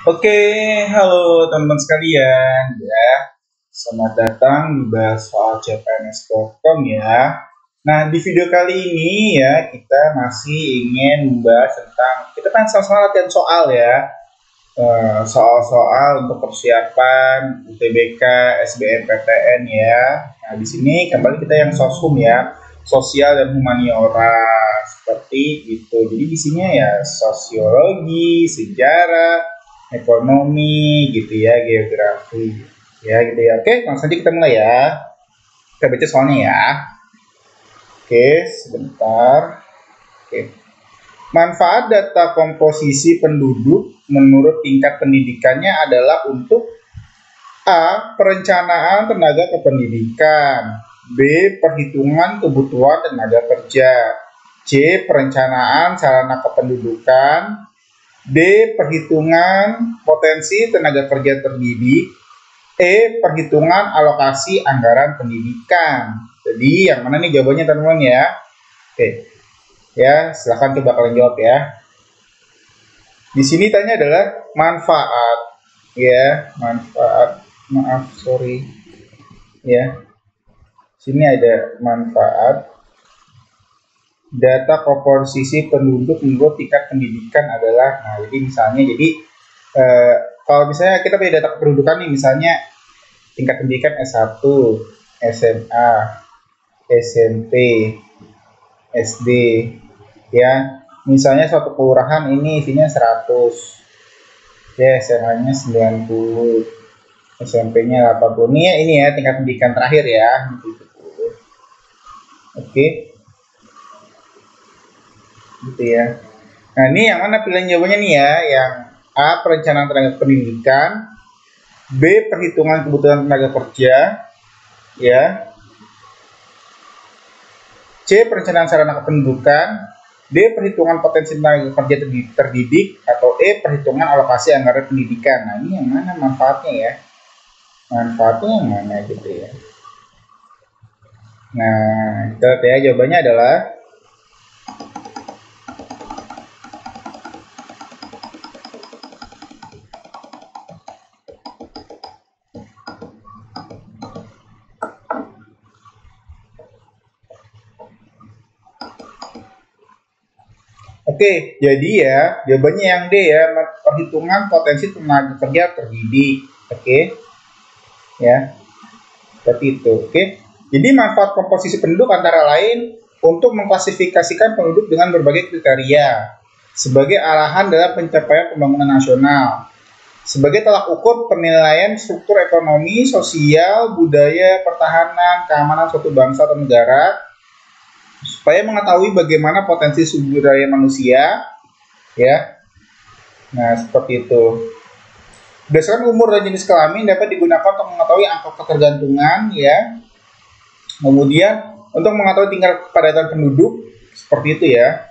Oke, halo teman-teman sekalian ya. Selamat datang di Bahas Soal CPNS.com ya. Nah, di video kali ini ya, kita masih ingin membahas tentang, kita kan sama-sama latihan soal ya. Soal-soal untuk persiapan UTBK, SBMPTN ya. Nah, di sini kembali kita yang sosum ya, sosial dan humaniora seperti itu. Jadi di sini ya sosiologi, sejarah, ekonomi gitu ya, geografi ya gitu ya. Oke, langsung aja kita mulai ya. Kita baca soalnya ya. Oke, sebentar. Oke. Manfaat data komposisi penduduk menurut tingkat pendidikannya adalah untuk A. Perencanaan tenaga kependidikan, B. Perhitungan kebutuhan tenaga kerja, C. Perencanaan sarana kependudukan, D. Perhitungan potensi tenaga kerja terdidik, E. Perhitungan alokasi anggaran pendidikan. Jadi yang mana nih jawabannya teman-teman ya? Oke, ya silahkan coba kalian jawab ya. Di sini tanya adalah manfaat, ya manfaat. Maaf, sorry, ya. Sini ada manfaat data komposisi penduduk menurut tingkat pendidikan adalah, nah jadi misalnya jadi eh, kalau misalnya kita punya data kependudukan nih, misalnya tingkat pendidikan S1, SMA, SMP, SD ya. Misalnya suatu kelurahan ini isinya 100, ya SMA-nya 90, SMP-nya 80. Ini ya tingkat pendidikan terakhir ya. Oke, gitu ya. Nah, ini yang mana pilihan jawabannya nih ya? Yang A. Perencanaan tenaga pendidikan, B. Perhitungan kebutuhan tenaga kerja, ya. C. Perencanaan sarana kependudukan, D. Perhitungan potensi tenaga kerja terdidik, atau E. Perhitungan alokasi anggaran pendidikan. Nah, ini yang mana manfaatnya ya? Manfaatnya yang mana gitu ya? Nah, kita lihat ya, jawabannya adalah oke, jadi ya jawabannya yang D ya, perhitungan potensi tenaga kerja terdidik. Oke, ya seperti itu. Oke, jadi manfaat komposisi penduduk antara lain untuk mengklasifikasikan penduduk dengan berbagai kriteria sebagai arahan dalam pencapaian pembangunan nasional, sebagai tolak ukur penilaian struktur ekonomi, sosial, budaya, pertahanan, keamanan suatu bangsa atau negara, supaya mengetahui bagaimana potensi sumber daya manusia, ya. Nah, seperti itu. Berdasarkan umur dan jenis kelamin dapat digunakan untuk mengetahui angka ketergantungan, ya. Kemudian untuk mengetahui tingkat kepadatan penduduk, seperti itu ya.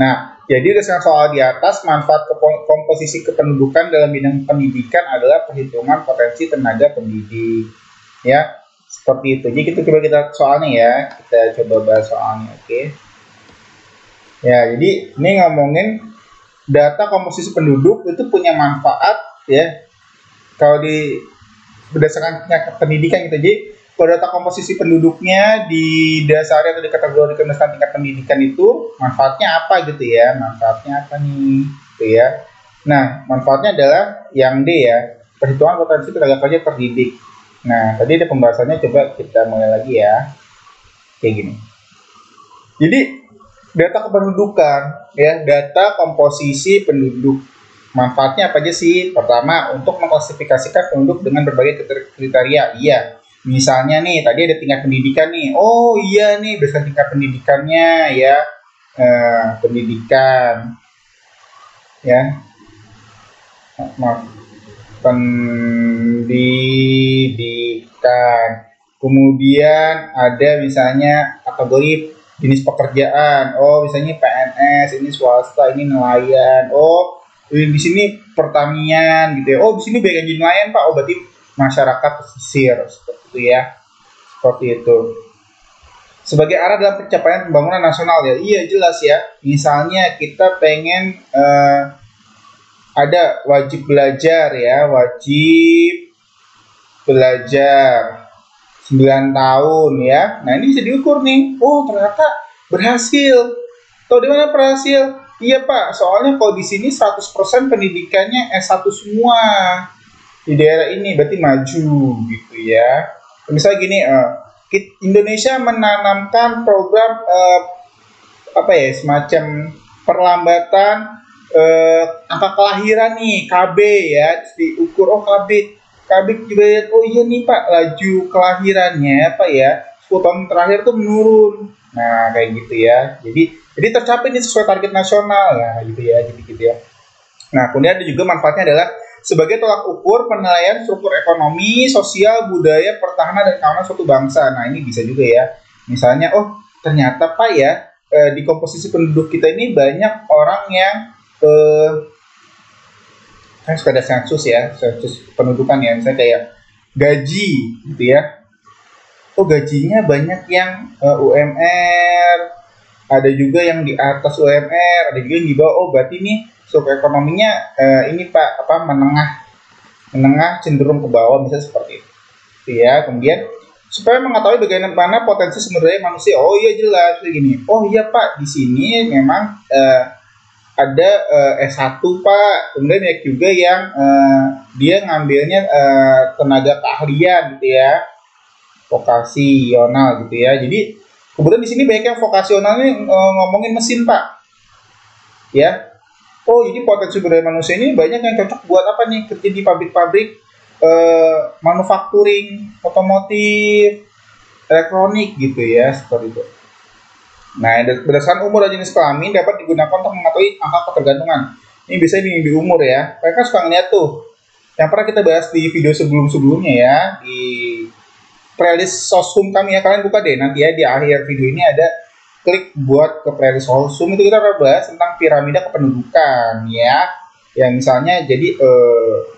Nah, jadi berdasarkan soal di atas, manfaat komposisi kependudukan dalam bidang pendidikan adalah perhitungan potensi tenaga pendidik, ya. Seperti itu. Jadi kita coba kita soalnya ya, kita coba bahas soalnya, oke. Ya, jadi ini ngomongin data komposisi penduduk itu punya manfaat ya. Kalau di berdasarkan tingkat pendidikan gitu, jadi kalau data komposisi penduduknya didasari atau dikategorikan berdasarkan tingkat pendidikan itu manfaatnya apa gitu ya? Manfaatnya apa nih? Gitu ya. Nah, manfaatnya adalah yang D ya, perhitungan potensi tenaga kerja terdidik. Nah, tadi ada pembahasannya, coba kita mulai lagi ya. Kayak gini. Jadi data kependudukan ya, data komposisi penduduk. Manfaatnya apa aja sih? Pertama, untuk mengklasifikasikan penduduk dengan berbagai kriteria. Iya. Misalnya nih, tadi ada tingkat pendidikan nih. Oh iya nih, berdasarkan tingkat pendidikannya ya. Pendidikan ya. Maaf. Pendidikan. Kemudian ada misalnya kategori jenis pekerjaan. Oh, misalnya PNS, ini swasta, ini nelayan. Oh, di sini pertanian gitu ya. Oh, di sini bagian jadi nelayan, Pak. Oh, berarti masyarakat pesisir seperti itu ya. Seperti itu. sebagai arah dalam pencapaian pembangunan nasional ya. Iya jelas ya. Misalnya kita pengen ada wajib belajar ya, wajib belajar 9 tahun ya. Nah, ini bisa diukur nih. Oh, ternyata berhasil. Tahu di mana berhasil? Iya, Pak. Soalnya kalau di sini 100% pendidikannya S1 semua di daerah ini, berarti maju gitu ya. Misalnya gini, Indonesia menanamkan program apa ya, semacam perlambatan angka kelahiran nih, KB ya, terus diukur, oh KB juga lihat, oh iya nih Pak, laju kelahirannya apa ya 10 tahun terakhir tuh menurun. Nah kayak gitu ya, jadi tercapai nih sesuai target nasional ya gitu ya, jadi gitu ya. Nah kemudian ada juga manfaatnya adalah sebagai tolak ukur penilaian struktur ekonomi, sosial, budaya, pertahanan dan keamanan suatu bangsa. Nah ini bisa juga ya, misalnya oh ternyata Pak ya, di komposisi penduduk kita ini banyak orang yang kan suka ada sensus ya, sensus pendudukan ya, misalnya kayak gaji gitu ya. Oh gajinya banyak yang UMR, ada juga yang di atas UMR, ada juga yang di bawah. Oh berarti ini struktur ekonominya ini Pak apa menengah cenderung ke bawah, misalnya seperti itu. Ya, kemudian supaya mengetahui bagaimana potensi sumber daya manusia. Oh iya jelas begini. Oh iya Pak, di sini memang ada S1 Pak, kemudian ya juga yang dia ngambilnya tenaga keahlian gitu ya, vokasional gitu ya. Jadi kemudian di sini banyak yang vokasional ini ngomongin mesin Pak, ya. Oh jadi potensi sumber daya manusia ini banyak yang cocok buat apa nih, kerja di pabrik-pabrik manufacturing, otomotif, elektronik gitu ya, seperti itu. Nah, berdasarkan umur dan jenis kelamin dapat digunakan untuk mengetahui angka ketergantungan. Ini biasanya di umur ya. Mereka suka ngeliat tuh. Yang pernah kita bahas di video sebelum-sebelumnya ya, di playlist Soshum kami ya. Kalian buka deh nanti ya, di akhir video ini ada klik buat ke playlist Soshum, itu kita udah bahas tentang piramida kependudukan ya. Yang misalnya jadi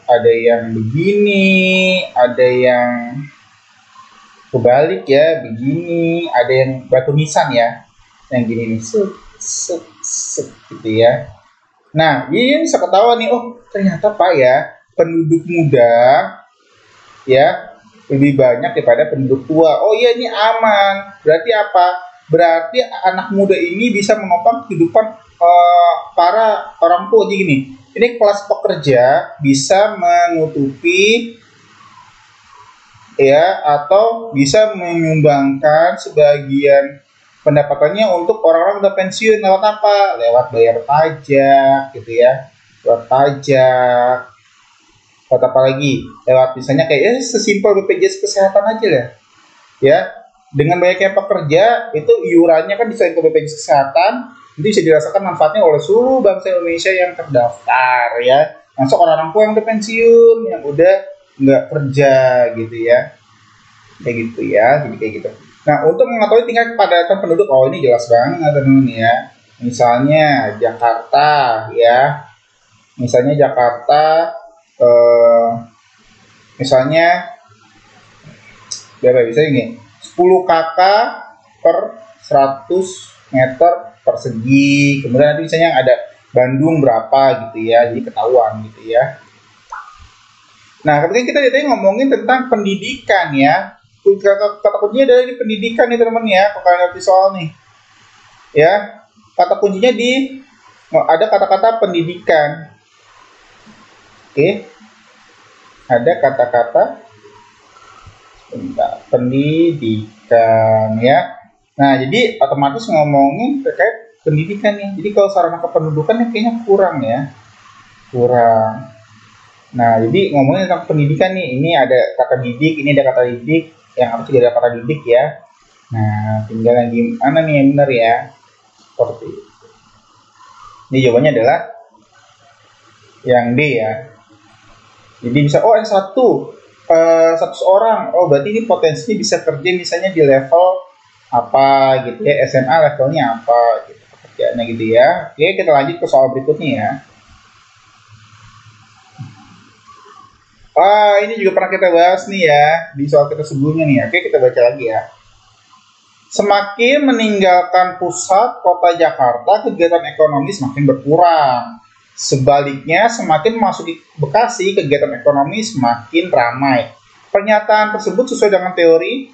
ada yang begini, ada yang kebalik ya, begini, ada yang batu nisan ya, yang gini nih, gitu ya. Nah ini bisa ketahuan nih, oh ternyata Pak ya, penduduk muda ya lebih banyak daripada penduduk tua. Oh iya ini aman, berarti apa? Berarti anak muda ini bisa menopang kehidupan para orang tua. Jadi gini, ini kelas pekerja bisa menutupi ya, atau bisa menyumbangkan sebagian pendapatannya untuk orang-orang udah pensiun. Lewat apa? Lewat bayar pajak gitu ya, lewat pajak, lewat apa lagi, lewat misalnya kayak ya sesimpel BPJS kesehatan aja lah ya. Dengan banyaknya pekerja itu iurannya kan bisa ke BPJS kesehatan, itu bisa dirasakan manfaatnya oleh seluruh bangsa Indonesia yang terdaftar ya, masuk orang-orang tua yang udah pensiun, yang udah nggak kerja gitu ya, kayak gitu ya, jadi kayak gitu. Nah untuk mengetahui tingkat kepadatan penduduk, oh ini jelas banget teman-teman ya, misalnya Jakarta ya, misalnya Jakarta misalnya berapa, bisa ini 10 kk per 100 meter persegi, kemudian nanti misalnya ada Bandung berapa gitu ya, jadi ketahuan gitu ya. Nah, ketika kita tadi ngomongin tentang pendidikan ya, kata kuncinya adalah di pendidikan nih teman-teman ya, kalau kalian ngerti soal nih, ya, kata kuncinya di ada kata-kata pendidikan, oke, ada kata-kata pendidikan ya. Nah, jadi otomatis ngomongin terkait pendidikan nih. Jadi kalau sarana kependudukan kayaknya kurang ya, kurang. Nah, jadi ngomongin tentang pendidikan nih, ini ada kata didik, ini ada kata didik, yang harus juga ada kata didik ya. Nah, tinggal yang gimana nih yang benar ya, seperti itu. Ini jawabannya adalah yang D ya. Jadi bisa, oh S1 100 orang, oh berarti ini potensinya bisa kerja misalnya di level apa gitu ya, SMA levelnya apa gitu pekerjaannya gitu ya. Oke, kita lanjut ke soal berikutnya ya. Ini juga pernah kita bahas nih ya di soal kita sebelumnya nih. Oke, kita baca lagi ya. Semakin meninggalkan pusat kota Jakarta, kegiatan ekonomi semakin berkurang. Sebaliknya, semakin masuki Bekasi, kegiatan ekonomi semakin ramai. Pernyataan tersebut sesuai dengan teori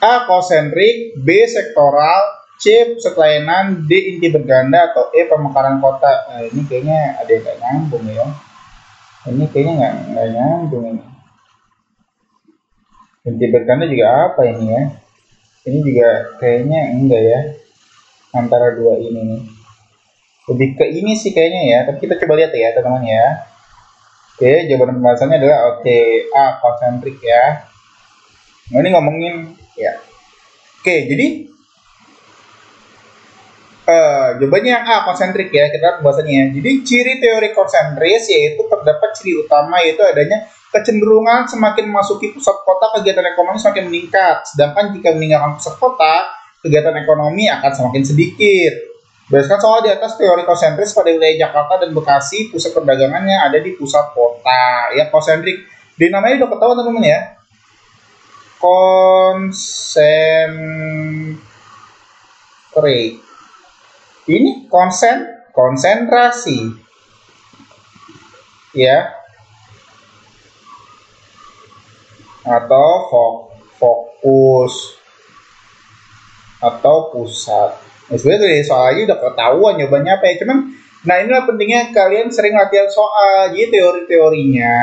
A. Konsentrik, B. Sektoral, C. Pusat layanan, D. Inti berganda, atau E. Pemekaran kota. Nah, ini kayaknya ada yang nggak nyambung ya. Ini kayaknya nggak nyambung ini. Inti berganda juga apa ini ya? Ini juga kayaknya enggak ya. Antara dua ini nih. Lebih ke ini sih kayaknya ya. Tapi kita coba lihat ya teman-teman ya. Oke, jawaban pembahasannya adalah oke, A. Konsentrik ya. Nah, ini ngomongin ya. Oke, jadi jawabannya yang A, konsentrik ya. Kita lihat pembahasannya. Jadi ciri teori konsentris yaitu terdapat ciri utama yaitu adanya kecenderungan semakin memasuki pusat kota kegiatan ekonomi semakin meningkat. Sedangkan jika meninggalkan pusat kota, kegiatan ekonomi akan semakin sedikit. Berdasarkan soal di atas, teori konsentris pada wilayah Jakarta dan Bekasi, pusat perdagangannya ada di pusat kota. Ya, konsentrik. Di namanya udah ketahuan teman-teman ya. Konsentrik. Ini konsentrasi. Ya. Atau fokus atau pusat. Nah, sebenarnya dari soal aja udah ketahuan jawabannya apa ya. Cuman, nah inilah pentingnya kalian sering latihan soal. Jadi teori-teorinya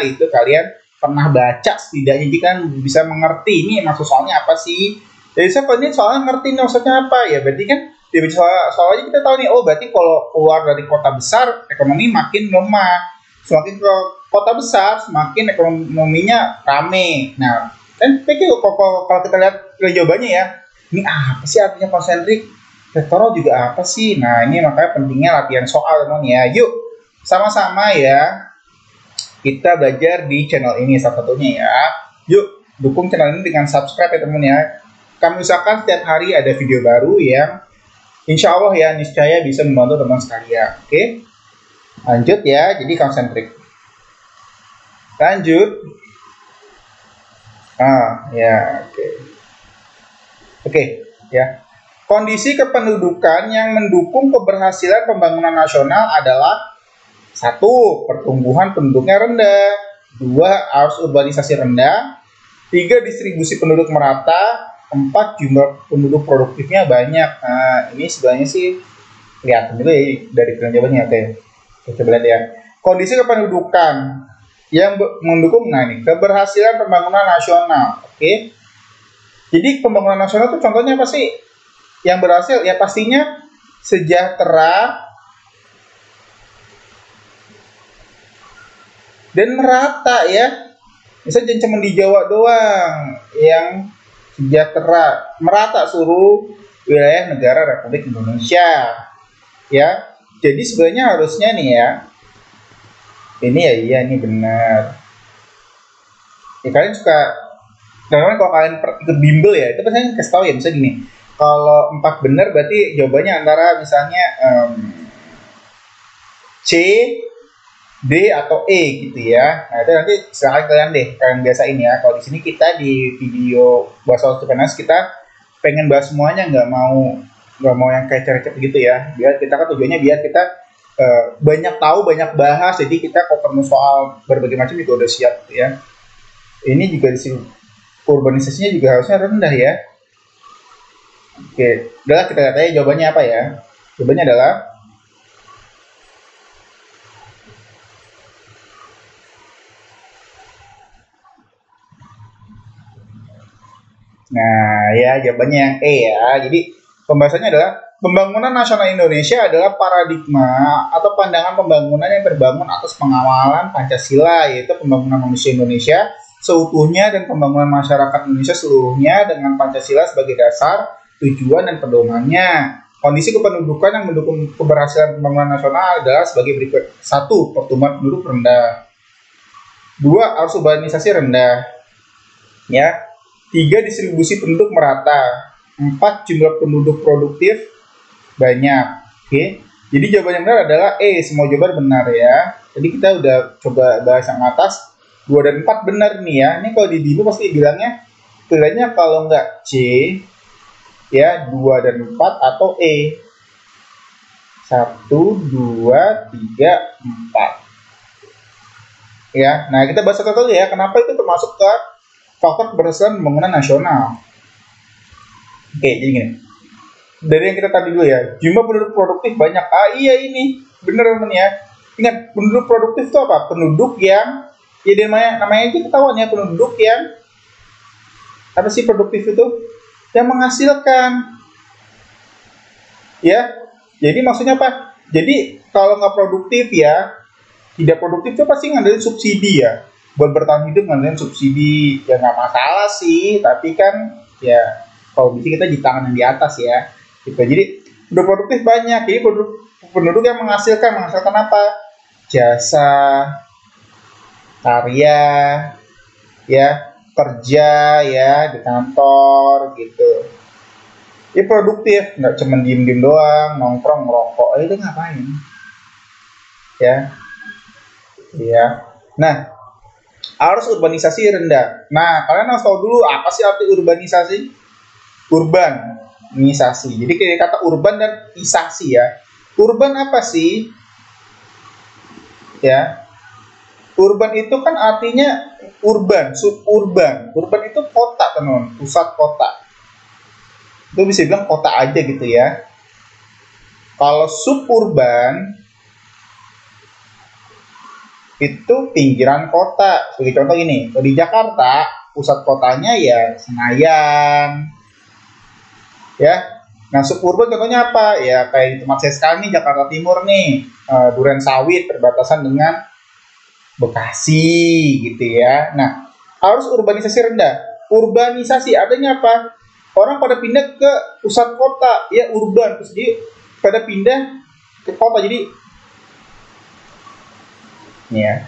itu kalian pernah baca setidaknya, jadi kan bisa mengerti ini maksud soalnya apa sih. Jadi saya ini soalnya ngerti maksudnya apa ya. Berarti kan di soalnya kita tahu nih, oh berarti kalau keluar dari kota besar ekonomi makin lemah. Semakin ke kota besar semakin ekonominya rame. Nah, kan kalau kita lihat jawabannya ya, ini apa sih artinya konsentrik? Sektoral juga apa sih? Nah, ini makanya pentingnya latihan soal teman ya. Yuk, sama-sama ya. Kita belajar di channel ini salah satunya ya. Yuk, dukung channel ini dengan subscribe ya teman ya. Kami usahakan setiap hari ada video baru yang insya Allah ya niscaya bisa membantu teman sekalian. Oke? Lanjut ya, jadi konsentrik. Lanjut. Ya, oke. Oke, ya. Kondisi kependudukan yang mendukung keberhasilan pembangunan nasional adalah 1. Pertumbuhan penduduknya rendah. 2. Arus urbanisasi rendah. 3. Distribusi penduduk merata. 4. Jumlah penduduk produktifnya banyak. Nah, ini sebenarnya sih kelihatan juga ya dari jawabannya. Oke, kita coba lihat ya. Kondisi kependudukan yang mendukung, nah ini keberhasilan pembangunan nasional. Oke. Jadi pembangunan nasional itu contohnya apa sih? Yang berhasil ya pastinya sejahtera dan merata ya. Misalnya jangan cuma di Jawa doang yang sejahtera, merata seluruh wilayah negara Republik Indonesia. Ya. Jadi sebenarnya harusnya nih ya. Ini ya iya ini benar. Ya kalian suka karena kalau kalian ikut bimbel ya, itu biasanya kasih tahu ya, misalnya gini. Kalau 4 benar berarti jawabannya antara misalnya C, D atau E gitu ya. Nah, itu nanti silahkan kalian deh, kalian biasain ya. Kalau di sini kita di video bahasa Cipanas kita pengen bahas semuanya, nggak mau yang kayak cerita gitu ya. Biar kita kan tujuannya biar kita banyak tahu, banyak bahas. Jadi kita kalau ketemu soal berbagai macam itu udah siap gitu ya. Ini juga di sini urbanisasinya juga harusnya rendah ya. Oke, udahlah kita lihat aja jawabannya apa ya. Jawabannya adalah nah ya jawabannya yang E ya. Jadi pembahasannya adalah pembangunan nasional Indonesia adalah paradigma atau pandangan pembangunan yang terbangun atas pengawalan Pancasila, yaitu pembangunan manusia Indonesia seutuhnya dan pembangunan masyarakat Indonesia seluruhnya dengan Pancasila sebagai dasar, tujuan, dan pedomannya. Kondisi kependudukan yang mendukung keberhasilan pembangunan nasional adalah sebagai berikut. 1. Pertumbuhan penduduk rendah. 2. Arus urbanisasi rendah. Ya. 3. Distribusi penduduk merata. 4. Jumlah penduduk produktif banyak. Oke. Jadi jawaban yang benar adalah E. Semua jawaban benar ya. Jadi kita udah coba bahas yang atas. 2 dan 4 benar nih ya. Ini kalau di bimbel pasti bilangnya pilihannya kalau nggak C, ya 2 dan 4 atau E. 1, 2, 3, 4. Ya, nah kita bahas satu-satu ya. Kenapa itu termasuk ke faktor keberhasilan pembangunan nasional? Oke, jadi gini. Dari yang kita tadi dulu ya, jumlah penduduk produktif banyak. Ah iya ini, bener teman ya. Ingat, penduduk produktif itu apa? Penduduk yang, ya namanya aja ketahuan ya, penduduk yang, apa sih produktif itu? Yang menghasilkan. Ya, jadi maksudnya apa? Jadi kalau nggak produktif ya, tidak produktif itu pasti ngandelin subsidi ya. Buat bertahan hidup ngandelin subsidi, ya nggak masalah sih. Tapi kan ya kalau bisa kita di tangan yang di atas ya. Gitu. Jadi penduduk produktif banyak. Jadi penduduk yang menghasilkan apa? Jasa, karya, ya kerja ya di kantor gitu. Ini produktif, nggak cuma diem-diem doang, nongkrong, ngerokok, itu ngapain? Ya, ya. Nah, arus urbanisasi rendah. Nah, kalian harus tahu dulu apa sih arti urbanisasi? Urbanisasi. Jadi kayak kata urban dan isasi ya. Urban apa sih? Ya, urban itu kan artinya urban, suburban. Urban itu kota, teman, pusat kota. Itu bisa bilang kota aja gitu ya. Kalau suburban itu pinggiran kota. Sebagai contoh ini, di Jakarta pusat kotanya ya Senayan. Ya. Nah, suburban contohnya apa? Ya kayak di tempat saya sekarang nih, Jakarta Timur nih, Duren Sawit perbatasan dengan Bekasi gitu ya. Nah, harus urbanisasi rendah. Urbanisasi artinya apa? Orang pada pindah ke pusat kota, ya urban, terus jadi pada pindah ke kota. Jadi ya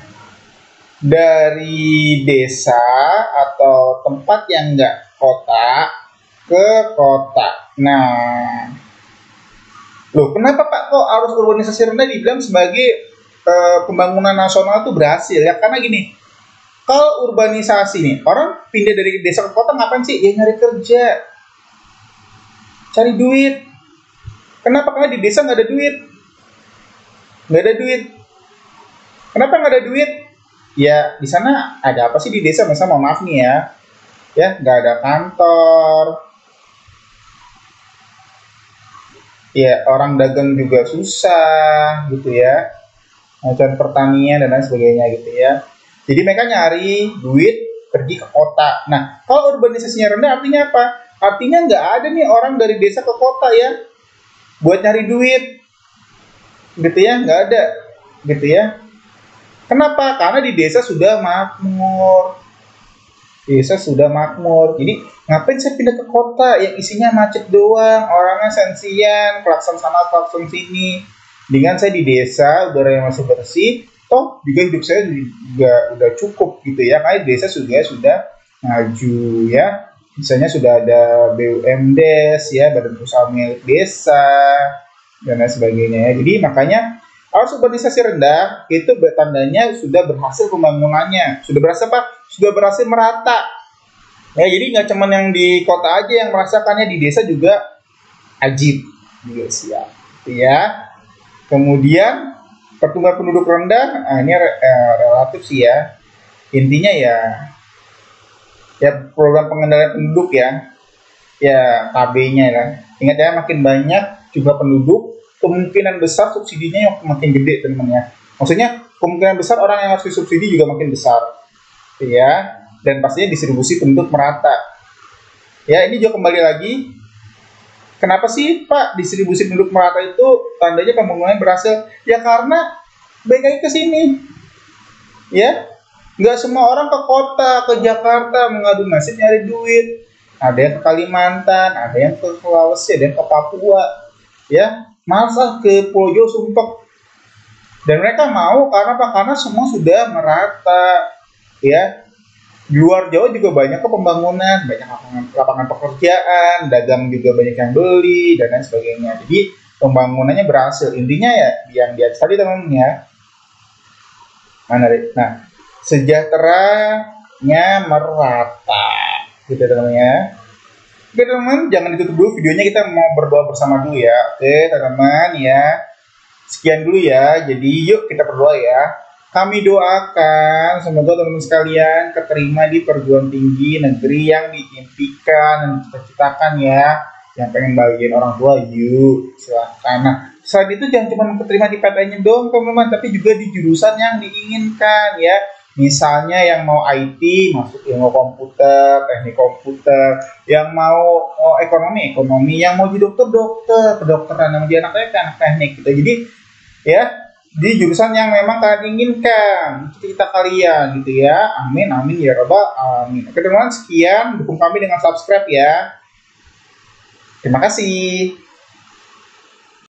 dari desa atau tempat yang enggak kota ke kota. Nah, loh kenapa Pak kok arus urbanisasi rendah dibilang sebagai pembangunan nasional itu berhasil ya? Karena gini, kalau urbanisasi nih, orang pindah dari desa ke kota ngapain sih? Ya nyari kerja, cari duit. Kenapa? Karena di desa nggak ada duit. Nggak ada duit. Kenapa nggak ada duit? Ya di sana ada apa sih di desa? Misalnya mohon maaf nih ya nggak ada kantor. Ya orang dagang juga susah gitu ya. Macam pertanian dan lain sebagainya gitu ya. Jadi mereka nyari duit pergi ke kota. Nah, kalau urbanisasinya rendah artinya apa? Artinya nggak ada nih orang dari desa ke kota ya buat nyari duit, gitu ya, nggak ada, gitu ya. Kenapa? Karena di desa sudah makmur, Jadi ngapain saya pindah ke kota yang isinya macet doang, orangnya sensian, klakson sana, klakson sini. Dengan saya di desa, udara yang masih bersih, toh juga hidup saya juga udah cukup gitu ya. Karena di desa sudah maju ya. Misalnya sudah ada BUMDes ya, Badan Usaha Milik Desa dan lain sebagainya ya. Jadi makanya arus urbanisasi rendah itu tandanya sudah berhasil pembangunannya. Sudah berhasil apa? Sudah berhasil merata. Ya, jadi nggak cuma yang di kota aja yang merasakannya, di desa juga ajib juga siap. Ya. Kemudian pertumbuhan penduduk rendah, ini relatif sih ya. Intinya ya program pengendalian penduduk ya KB-nya ya. Ingat ya, makin banyak jumlah penduduk, kemungkinan besar subsidinya yang makin gede teman-teman ya. Maksudnya kemungkinan besar orang yang harus disubsidi juga makin besar ya, dan pastinya distribusi penduduk merata ya. Ini juga kembali lagi, kenapa sih Pak distribusi penduduk merata itu tandanya pembangunan berhasil? Ya karena baik lagi ke sini ya. Nggak semua orang ke kota, ke Jakarta mengadu nasib nyari duit. Ada yang ke Kalimantan, ada yang ke Sulawesi, ada yang ke Papua, ya, malah ke Pulau Jawa Sumpah. Dan mereka mau karena apa? Karena semua sudah merata, ya. Di luar Jawa juga banyak kok pembangunan, banyak lapangan pekerjaan, dagang juga banyak yang beli dan lain sebagainya. Jadi pembangunannya berhasil. Intinya ya yang di atas tadi teman-teman ya. Nah, sejahteranya merata. gitu teman-teman ya. Oke teman-teman, jangan ditutup dulu videonya, kita mau berdoa bersama dulu ya. Oke teman-teman ya, sekian dulu ya. Jadi yuk kita berdoa ya. Kami doakan semoga teman-teman sekalian keterima di perguruan tinggi negeri yang diimpikan dan cita-citakan ya. Yang pengen bagian orang tua, yuk silahkan. Nah, selain itu jangan cuma keterima di PTN-nya dong teman-teman, tapi juga di jurusan yang diinginkan ya. Misalnya yang mau IT masuk ilmu komputer, teknik komputer, yang mau ekonomi, yang mau jadi dokter, kedokteran, yang jadi anak teknik gitu. Jadi ya di jurusan yang memang kalian inginkan, cita-cita kalian gitu ya. Amin amin ya robbal amin. Oke teman-teman, sekian, dukung kami dengan subscribe ya. Terima kasih.